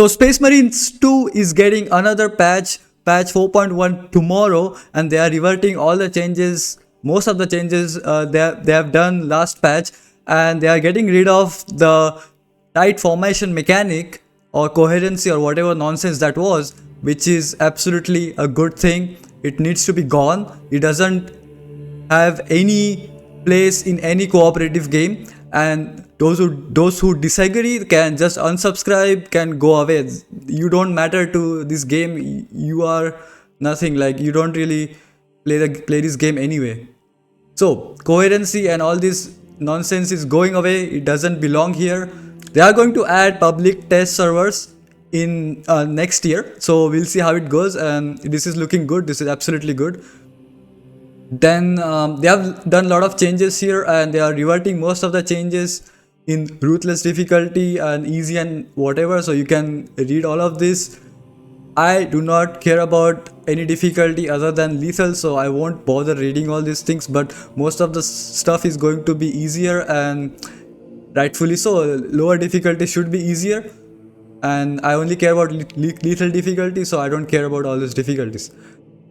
So Space Marines 2 is getting another patch 4.1 tomorrow, and they are reverting all the changes, most of the changes they have done last patch, and they are getting rid of the tight formation mechanic or coherency or whatever nonsense that was, which is absolutely a good thing. It needs to be gone. It doesn't have any place in any cooperative game, and those who disagree can just unsubscribe, can go away. You don't matter to this game. You are nothing. Like, you don't really play this game anyway. So coherency and all this nonsense is going away. It doesn't belong here. They are going to add public test servers in next year, so we'll see how it goes, and this is looking good. This is absolutely good. Then they have done a lot of changes here, and they are reverting most of the changes in ruthless difficulty and easy and whatever, so you can read all of this. I do not care about any difficulty other than lethal, so I won't bother reading all these things, but most of the stuff is going to be easier, and rightfully so. Lower difficulty should be easier, and I only care about lethal difficulty, so I don't care about all these difficulties.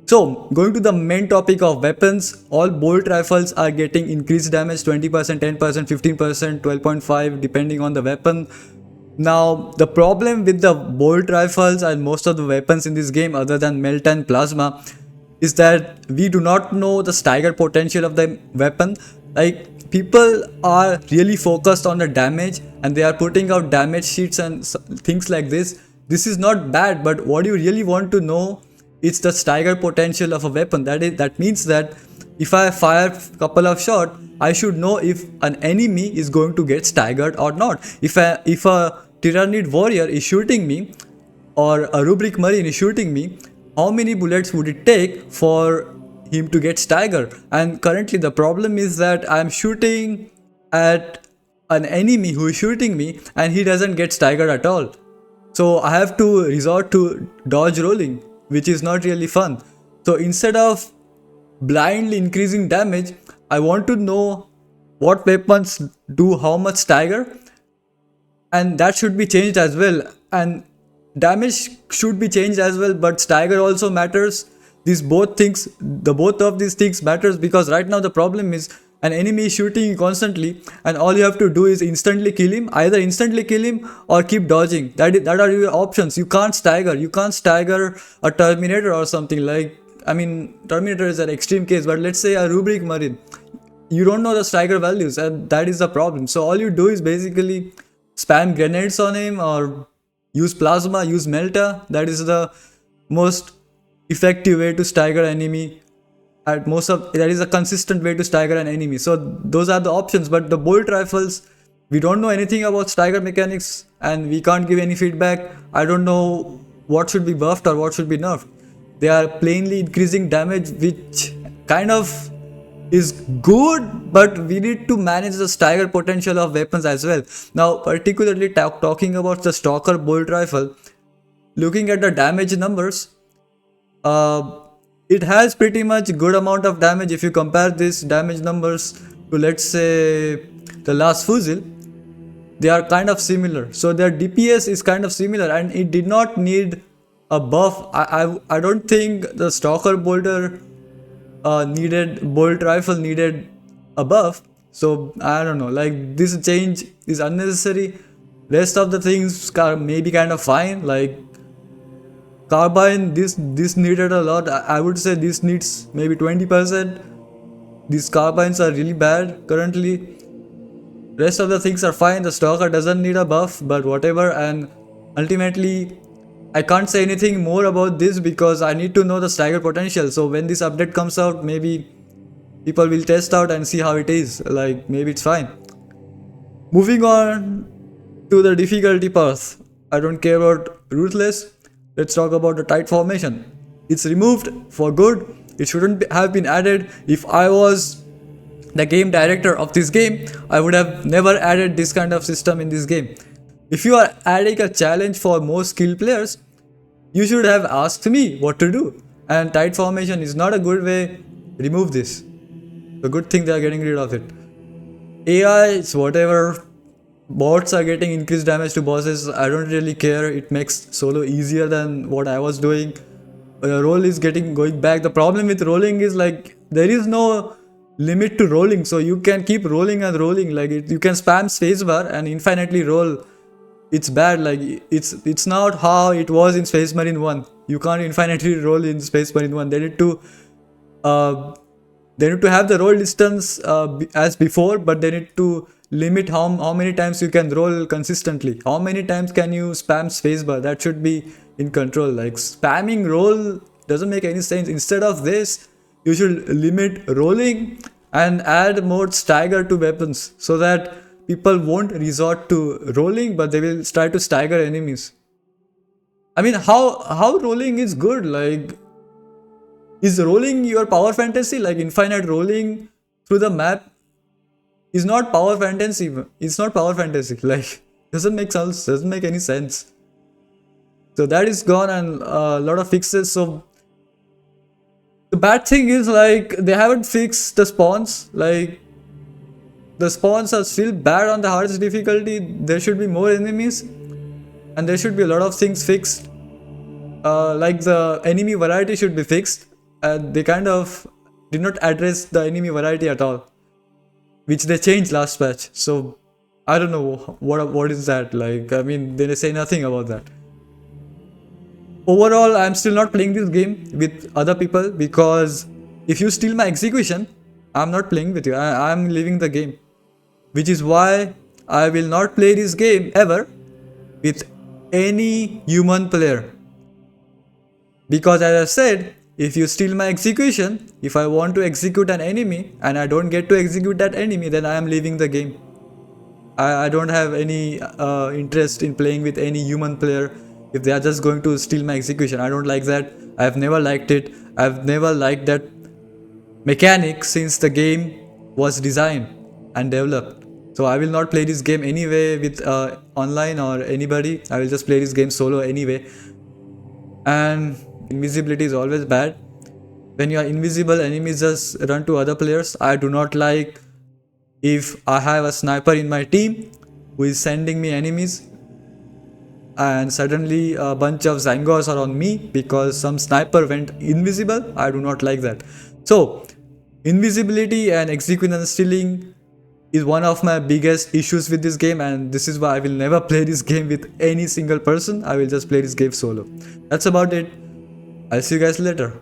So, going to the main topic of weapons, all bolt rifles are getting increased damage 20%, 10%, 15%, 12.5 depending on the weapon. Now, the problem with the bolt rifles and most of the weapons in this game other than melt and plasma is that we do not know the stagger potential of the weapon. Like, people are really focused on the damage, and they are putting out damage sheets and things like this. This is not bad, but what you really want to know, it's the stagger potential of a weapon. That means that if I fire a couple of shots, I should know if an enemy is going to get staggered or not. If a Tyranid warrior is shooting me, or a Rubric Marine is shooting me, how many bullets would it take for him to get staggered? And currently the problem is that I'm shooting at an enemy who is shooting me, and he doesn't get staggered at all. So I have to resort to dodge rolling, which is not really fun. So instead of blindly increasing damage, I want to know what weapons do how much stagger, and that should be changed as well. And damage should be changed as well, but stagger also matters. Both of these things matters, because right now the problem is an enemy is shooting you constantly, and all you have to do is instantly kill him. Either instantly kill him or keep dodging. That are your options. You can't stagger. You can't stagger a Terminator or something. Like, I mean, Terminator is an extreme case, but let's say a Rubric Marine. You don't know the stagger values, and that is the problem. So all you do is basically spam grenades on him, or use plasma, use melta. That is the most effective way to stagger enemy. That is a consistent way to stagger an enemy. So those are the options. But the bolt rifles, we don't know anything about stagger mechanics, and we can't give any feedback. I don't know what should be buffed or what should be nerfed. They are plainly increasing damage, which kind of is good, but we need to manage the stagger potential of weapons as well. Now, particularly talking about the Stalker bolt rifle, looking at the damage numbers, it has pretty much good amount of damage. If you compare these damage numbers to, let's say, the last Fusil, they are kind of similar. So their DPS is kind of similar, and it did not need a buff. I don't think the Stalker bolt rifle needed a buff. So I don't know, like, this change is unnecessary. Rest of the things are maybe kind of fine. Like carbine, this needed a lot. I would say this needs maybe 20%. These carbines are really bad currently. Rest of the things are fine. The Stalker doesn't need a buff, but whatever. And ultimately, I can't say anything more about this because I need to know the stagger potential. So when this update comes out, maybe people will test out and see how it is. Like, maybe it's fine. Moving on to the difficulty path. I don't care about ruthless. Let's talk about the tight formation. It's removed for good. It shouldn't have been added. If I was the game director of this game, I would have never added this kind of system in this game. If you are adding a challenge for more skilled players, you should have asked me what to do. And tight formation is not a good way. Remove this. The good thing they are getting rid of it. AI is whatever. bots are getting increased damage to bosses. I don't really care. It makes solo easier than what I was doing. Roll is going back. The problem with rolling is like there is no limit to rolling, so you can keep rolling and rolling. Like you can spam spacebar and infinitely roll. It's bad. Like it's not how it was in Space Marine 1. You can't infinitely roll in Space Marine 1. Uh, they need to have the roll distance as before, but they need to limit how many times you can roll consistently. How many times can you spam spacebar? That should be in control. Like spamming roll doesn't make any sense. Instead of this, you should limit rolling and add more stagger to weapons so that people won't resort to rolling, but they will try to stagger enemies. I mean, how rolling is good? Like, is rolling your power fantasy? Like infinite rolling through the map is not power fantasy. It's not power fantasy. Like doesn't make sense. Doesn't make any sense. So that is gone, and a lot of fixes. So the bad thing is like they haven't fixed the spawns. Like the spawns are still bad on the hardest difficulty. There should be more enemies, and there should be a lot of things fixed. Like the enemy variety should be fixed. They kind of did not address the enemy variety at all, which they changed last patch. So I don't know what is that. Like I mean, they say nothing about that. Overall, I'm still not playing this game with other people because if you steal my execution, I'm not playing with you. I'm leaving the game, which is why I will not play this game ever with any human player. Because as I said, if you steal my execution, if I want to execute an enemy and I don't get to execute that enemy, then I am leaving the game. I don't have any interest in playing with any human player if they are just going to steal my execution. I don't like that. I've never liked it. I've never liked that mechanic since the game was designed and developed. So I will not play this game anyway with online or anybody. I will just play this game solo anyway. And invisibility is always bad. When you are invisible, enemies just run to other players. I do not like if I have a sniper in my team who is sending me enemies and suddenly a bunch of Zangors are on me because some sniper went invisible. I do not like that. So invisibility and execution stealing is one of my biggest issues with this game, and this is why I will never play this game with any single person. I will just play this game solo. That's about it. I'll see you guys later.